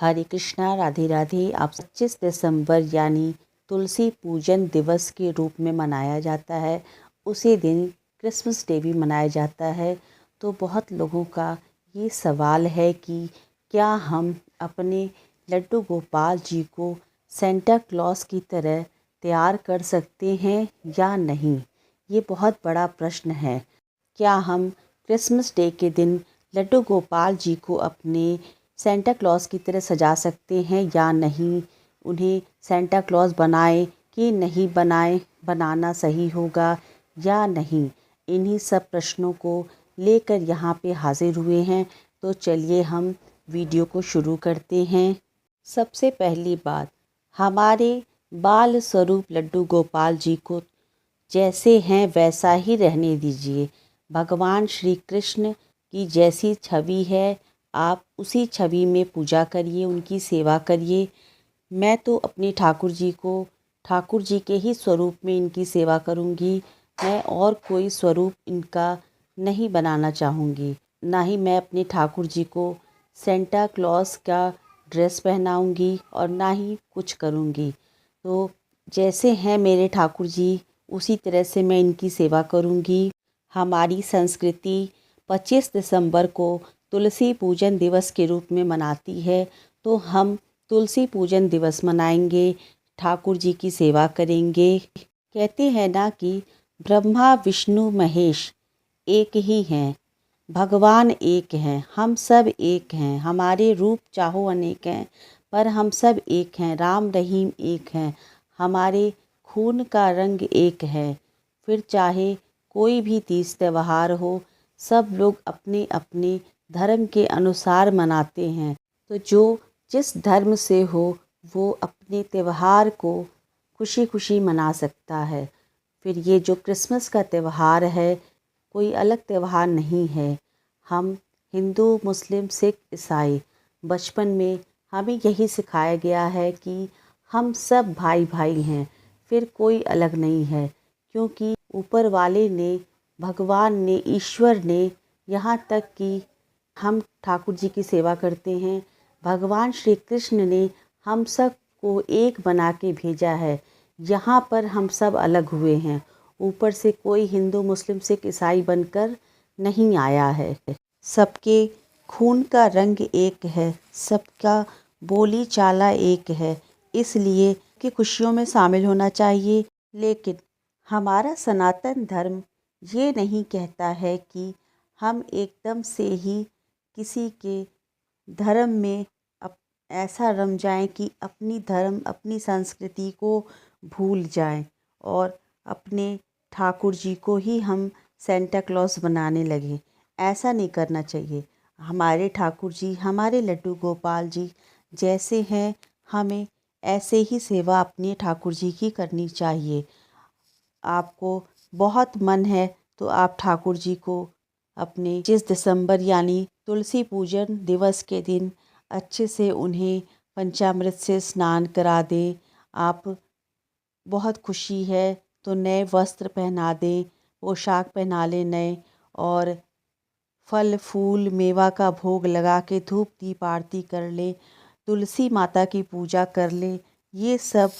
हरे कृष्णा, राधे राधे। आप 25 दिसंबर यानी तुलसी पूजन दिवस के रूप में मनाया जाता है। उसी दिन क्रिसमस डे भी मनाया जाता है। तो बहुत लोगों का ये सवाल है कि क्या हम अपने लड्डू गोपाल जी को सेंटा क्लॉस की तरह तैयार कर सकते हैं या नहीं? ये बहुत बड़ा प्रश्न है। क्या हम क्रिसमस डे के दिन लड्डू गोपाल जी को अपने सेंटा क्लॉस की तरह सजा सकते हैं या नहीं? उन्हें सेंटा क्लॉस बनाएं कि नहीं बनाएं, बनाना सही होगा या नहीं? इन्हीं सब प्रश्नों को लेकर यहाँ पे हाजिर हुए हैं। तो चलिए हम वीडियो को शुरू करते हैं। सबसे पहली बात, हमारे बाल स्वरूप लड्डू गोपाल जी को जैसे हैं वैसा ही रहने दीजिए। भगवान श्री कृष्ण की जैसी छवि है, आप उसी छवि में पूजा करिए, उनकी सेवा करिए। मैं तो अपने ठाकुर जी को ठाकुर जी के ही स्वरूप में इनकी सेवा करूंगी। मैं और कोई स्वरूप इनका नहीं बनाना चाहूँगी। ना ही मैं अपने ठाकुर जी को सेंटा क्लॉस का ड्रेस पहनाऊंगी और ना ही कुछ करूंगी। तो जैसे हैं मेरे ठाकुर जी, उसी तरह से मैं इनकी सेवा करूंगी। हमारी संस्कृति 25 दिसंबर को तुलसी पूजन दिवस के रूप में मनाती है। तो हम तुलसी पूजन दिवस मनाएंगे, ठाकुर जी की सेवा करेंगे। कहते हैं ना कि ब्रह्मा विष्णु महेश एक ही हैं, भगवान एक हैं, हम सब एक हैं। हमारे रूप चाहो अनेक हैं, पर हम सब एक हैं। राम रहीम एक हैं, हमारे खून का रंग एक है। फिर चाहे कोई भी तीज त्यौहार हो, सब लोग अपने अपने धर्म के अनुसार मनाते हैं। तो जो जिस धर्म से हो वो अपने त्यौहार को खुशी खुशी मना सकता है। फिर ये जो क्रिसमस का त्यौहार है, कोई अलग त्यौहार नहीं है। हम हिंदू, मुस्लिम, सिख, ईसाई, बचपन में हमें यही सिखाया गया है कि हम सब भाई भाई हैं, फिर कोई अलग नहीं है। क्योंकि ऊपर वाले ने, भगवान ने, ईश्वर ने, यहाँ तक कि हम ठाकुर जी की सेवा करते हैं, भगवान श्री कृष्ण ने हम सब को एक बना के भेजा है। यहाँ पर हम सब अलग हुए हैं। ऊपर से कोई हिंदू, मुस्लिम, सिख, ईसाई बनकर नहीं आया है। सबके खून का रंग एक है, सबका बोली चाला एक है। इसलिए कि खुशियों में शामिल होना चाहिए। लेकिन हमारा सनातन धर्म ये नहीं कहता है कि हम एकदम से ही किसी के धर्म में ऐसा रम जाएं कि अपनी धर्म, अपनी संस्कृति को भूल जाएं और अपने ठाकुर जी को ही हम सेंटा क्लॉस बनाने लगे। ऐसा नहीं करना चाहिए। हमारे ठाकुर जी, हमारे लड्डू गोपाल जी जैसे हैं, हमें ऐसे ही सेवा अपने ठाकुर जी की करनी चाहिए। आपको बहुत मन है तो आप ठाकुर जी को अपने 25 दिसंबर यानी तुलसी पूजन दिवस के दिन अच्छे से उन्हें पंचामृत से स्नान करा दें। आप बहुत खुशी है तो नए वस्त्र पहना दें, पोशाक पहना लें नए, और फल फूल मेवा का भोग लगा के धूप दीप आरती कर लें, तुलसी माता की पूजा कर लें। ये सब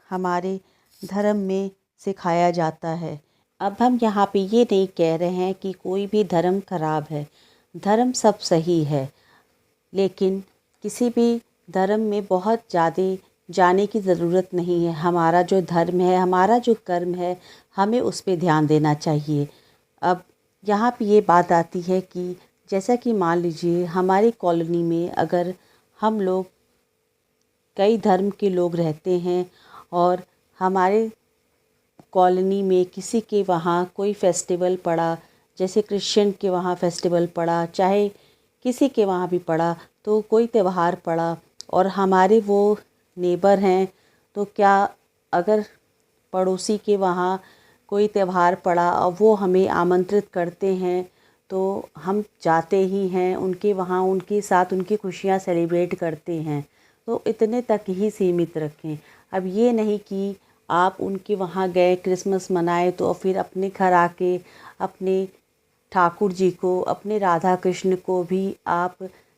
हमारे धर्म में सिखाया जाता है। अब हम यहाँ पे ये नहीं कह रहे हैं कि कोई भी धर्म खराब है, धर्म सब सही है। लेकिन किसी भी धर्म में बहुत ज़्यादा जाने की ज़रूरत नहीं है। हमारा जो धर्म है, हमारा जो कर्म है, हमें उस पे ध्यान देना चाहिए। अब यहाँ पे ये बात आती है कि जैसा कि मान लीजिए हमारी कॉलोनी में अगर हम लोग कई धर्म के लोग रहते हैं और हमारे कॉलोनी में किसी के वहाँ कोई फेस्टिवल पड़ा, जैसे क्रिश्चियन के वहाँ फेस्टिवल पड़ा, चाहे किसी के वहाँ भी पड़ा, तो कोई त्यौहार पड़ा और हमारे वो नेबर हैं, तो क्या अगर पड़ोसी के वहाँ कोई त्यौहार पड़ा और वो हमें आमंत्रित करते हैं तो हम जाते ही हैं उनके वहाँ, उनके साथ उनकी खुशियाँ सेलिब्रेट करते हैं। तो इतने तक ही सीमित रखें। अब ये नहीं कि आप उनके वहाँ गए, क्रिसमस मनाए, तो फिर अपने घर आके अपने ठाकुर जी को, अपने राधा कृष्ण को भी आप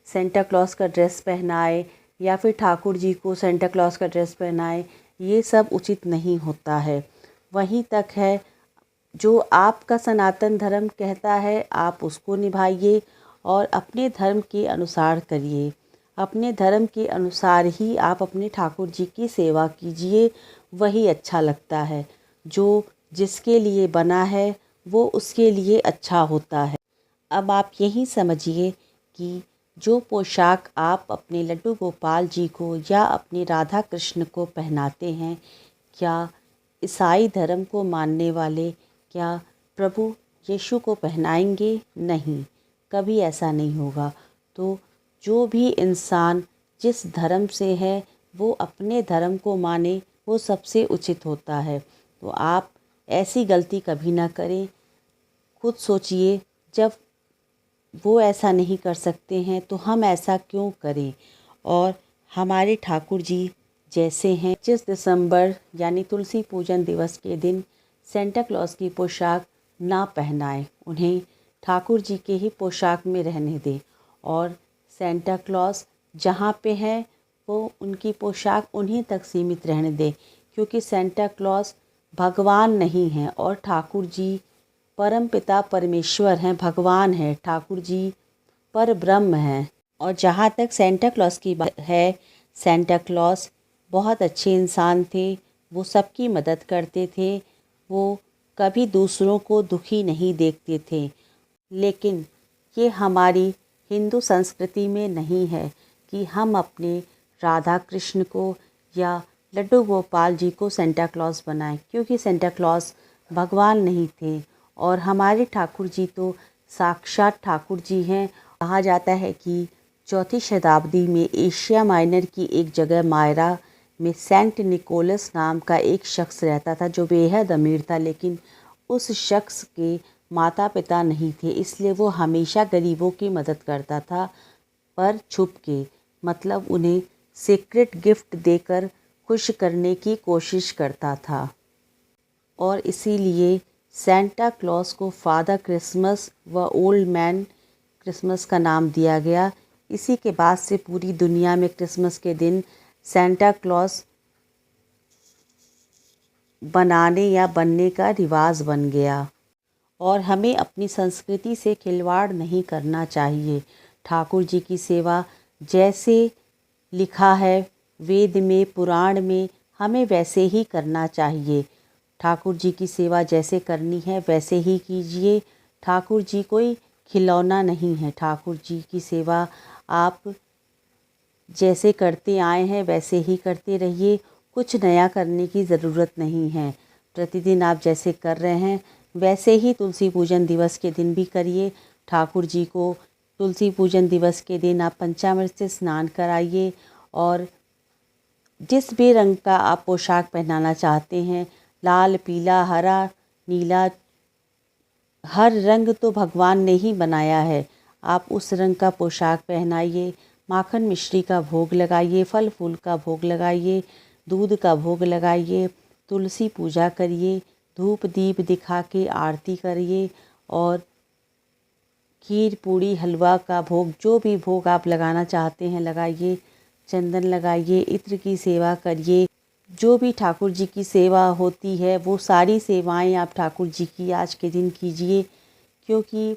सेंटा क्लॉस का ड्रेस पहनाए या फिर ठाकुर जी को सेंटा क्लॉज का ड्रेस पहनाएं, ये सब उचित नहीं होता है। वहीं तक है जो आपका सनातन धर्म कहता है आप उसको निभाइए और अपने धर्म के अनुसार करिए। अपने धर्म के अनुसार ही आप अपने ठाकुर जी की सेवा कीजिए, वही अच्छा लगता है। जो जिसके लिए बना है वो उसके लिए अच्छा होता है। अब आप यही समझिए कि जो पोशाक आप अपने लड्डू गोपाल जी को या अपने राधा कृष्ण को पहनाते हैं, क्या ईसाई धर्म को मानने वाले क्या प्रभु यीशु को पहनाएंगे? नहीं, कभी ऐसा नहीं होगा। तो जो भी इंसान जिस धर्म से है वो अपने धर्म को माने, वो सबसे उचित होता है। तो आप ऐसी गलती कभी ना करें। खुद सोचिए, जब वो ऐसा नहीं कर सकते हैं तो हम ऐसा क्यों करें। और हमारे ठाकुर जी जैसे हैं, 25 दिसंबर यानी तुलसी पूजन दिवस के दिन सेंटा क्लॉज की पोशाक ना पहनाएं, उन्हें ठाकुर जी के ही पोशाक में रहने दें। और सेंटा क्लॉज जहाँ पे है वो उनकी पोशाक उन्हीं तक सीमित रहने दें, क्योंकि सेंटा क्लॉज भगवान नहीं हैं और ठाकुर जी परम पिता परमेश्वर हैं, भगवान हैं। ठाकुर जी पर ब्रह्म हैं। और जहाँ तक सेंटा क्लॉज की बात है, सेंटा क्लॉज बहुत अच्छे इंसान थे। वो सबकी मदद करते थे, वो कभी दूसरों को दुखी नहीं देखते थे। लेकिन ये हमारी हिंदू संस्कृति में नहीं है कि हम अपने राधा कृष्ण को या लड्डू गोपाल जी को सेंटा क्लॉज बनाएं, क्योंकि सेंटा क्लॉज भगवान नहीं थे और हमारे ठाकुर जी तो साक्षात ठाकुर जी हैं। कहा जाता है कि 4वीं शताब्दी में एशिया माइनर की एक जगह मायरा में सेंट निकोलस नाम का एक शख्स रहता था जो बेहद अमीर था, लेकिन उस शख्स के माता पिता नहीं थे, इसलिए वो हमेशा गरीबों की मदद करता था, पर छुप के, मतलब उन्हें सीक्रेट गिफ्ट देकर खुश करने की कोशिश करता था। और इसीलिए सेंटा क्लॉज को फादर क्रिसमस व ओल्ड मैन क्रिसमस का नाम दिया गया। इसी के बाद से पूरी दुनिया में क्रिसमस के दिन सेंटा क्लॉज बनाने या बनने का रिवाज बन गया। और हमें अपनी संस्कृति से खिलवाड़ नहीं करना चाहिए। ठाकुर जी की सेवा जैसे लिखा है वेद में, पुराण में, हमें वैसे ही करना चाहिए। ठाकुर जी की सेवा जैसे करनी है वैसे ही कीजिए। ठाकुर जी कोई खिलौना नहीं है। ठाकुर जी की सेवा आप जैसे करते आए हैं वैसे ही करते रहिए। कुछ नया करने की ज़रूरत नहीं है। प्रतिदिन आप जैसे कर रहे हैं वैसे ही तुलसी पूजन दिवस के दिन भी करिए। ठाकुर जी को तुलसी पूजन दिवस के दिन आप पंचामृत से स्नान कराइए और जिस भी रंग का आप पोशाक पहनाना चाहते हैं, लाल, पीला, हरा, नीला, हर रंग तो भगवान ने ही बनाया है। आप उस रंग का पोशाक पहनाइए, माखन मिश्री का भोग लगाइए, फल फूल का भोग लगाइए, दूध का भोग लगाइए, तुलसी पूजा करिए, धूप दीप दिखा के आरती करिए और खीर पूड़ी हलवा का भोग, जो भी भोग आप लगाना चाहते हैं लगाइए। चंदन लगाइए, इत्र की सेवा करिए। जो भी ठाकुर जी की सेवा होती है वो सारी सेवाएं आप ठाकुर जी की आज के दिन कीजिए, क्योंकि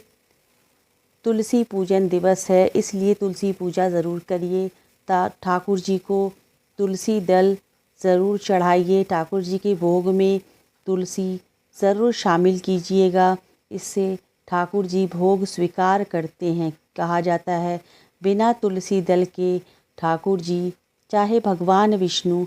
तुलसी पूजन दिवस है, इसलिए तुलसी पूजा ज़रूर करिए। ठाकुर जी को तुलसी दल ज़रूर चढ़ाइए। ठाकुर जी के भोग में तुलसी ज़रूर शामिल कीजिएगा। इससे ठाकुर जी भोग स्वीकार करते हैं। कहा जाता है बिना तुलसी दल के ठाकुर जी, चाहे भगवान विष्णु,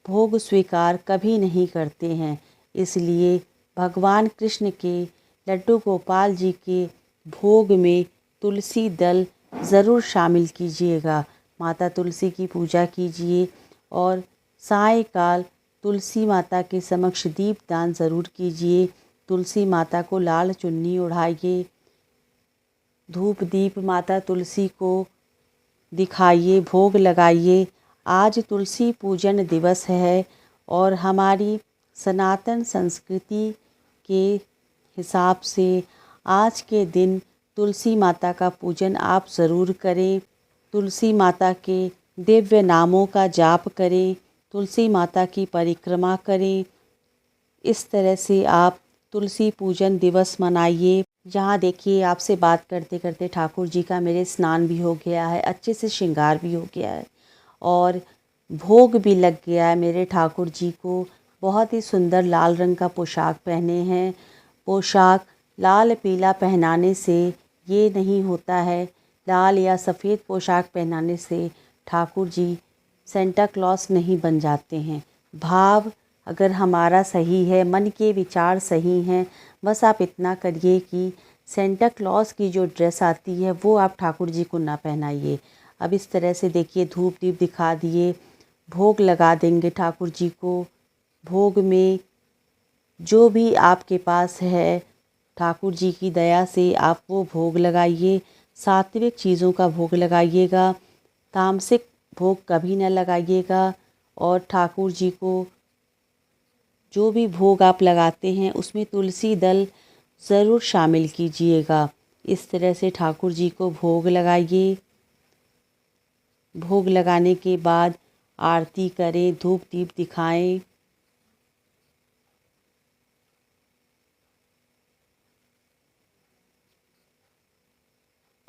भोग स्वीकार कभी नहीं करते हैं। इसलिए भगवान कृष्ण के लड्डू गोपाल जी के भोग में तुलसी दल ज़रूर शामिल कीजिएगा। माता तुलसी की पूजा कीजिए और सायंकाल तुलसी माता के समक्ष दीप दान ज़रूर कीजिए। तुलसी माता को लाल चुन्नी ओढ़ाइए, धूप दीप माता तुलसी को दिखाइए, भोग लगाइए। आज तुलसी पूजन दिवस है और हमारी सनातन संस्कृति के हिसाब से आज के दिन तुलसी माता का पूजन आप ज़रूर करें। तुलसी माता के दिव्य नामों का जाप करें, तुलसी माता की परिक्रमा करें। इस तरह से आप तुलसी पूजन दिवस मनाइए। यहाँ देखिए, आपसे बात करते करते ठाकुर जी का मेरे स्नान भी हो गया है, अच्छे से श्रृंगार भी हो गया है और भोग भी लग गया है। मेरे ठाकुर जी को बहुत ही सुंदर लाल रंग का पोशाक पहने हैं। पोशाक लाल पीला पहनाने से ये नहीं होता है, लाल या सफ़ेद पोशाक पहनाने से ठाकुर जी सेंटा क्लॉस नहीं बन जाते हैं। भाव अगर हमारा सही है, मन के विचार सही हैं, बस आप इतना करिए कि सेंटा क्लॉस की जो ड्रेस आती है वो आप ठाकुर जी को ना पहनाइए। अब इस तरह से देखिए, धूप दीप दिखा दिए, भोग लगा देंगे ठाकुर जी को। भोग में जो भी आपके पास है, ठाकुर जी की दया से आप वो भोग लगाइए। सात्विक चीज़ों का भोग लगाइएगा, तामसिक भोग कभी न लगाइएगा। और ठाकुर जी को जो भी भोग आप लगाते हैं उसमें तुलसी दल ज़रूर शामिल कीजिएगा। इस तरह से ठाकुर जी को भोग लगाइए। भोग लगाने के बाद आरती करें, धूप दीप दिखाएं।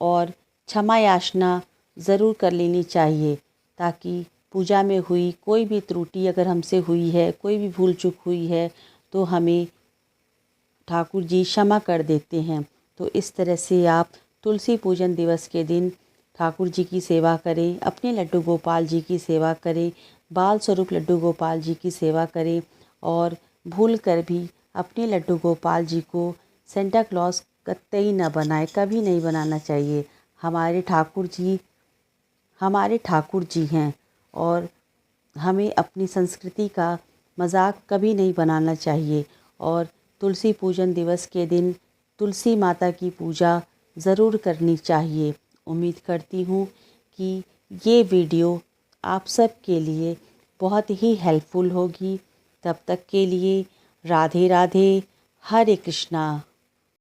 और क्षमा याचना ज़रूर कर लेनी चाहिए, ताकि पूजा में हुई कोई भी त्रुटि अगर हमसे हुई है, कोई भी भूल चूक हुई है, तो हमें ठाकुर जी क्षमा कर देते हैं। तो इस तरह से आप तुलसी पूजन दिवस के दिन ठाकुर जी की सेवा करें, अपने लड्डू गोपाल जी की सेवा करें, बाल स्वरूप लड्डू गोपाल जी की सेवा करें। और भूल कर भी अपने लड्डू गोपाल जी को सेंटा क्लॉस कतई न बनाए, कभी नहीं बनाना चाहिए। हमारे ठाकुर जी हैं और हमें अपनी संस्कृति का मजाक कभी नहीं बनाना चाहिए। और तुलसी पूजन दिवस के दिन तुलसी माता की पूजा ज़रूर करनी चाहिए। उम्मीद करती हूँ कि ये वीडियो आप सब के लिए बहुत ही हेल्पफुल होगी। तब तक के लिए राधे राधे, हरे कृष्णा।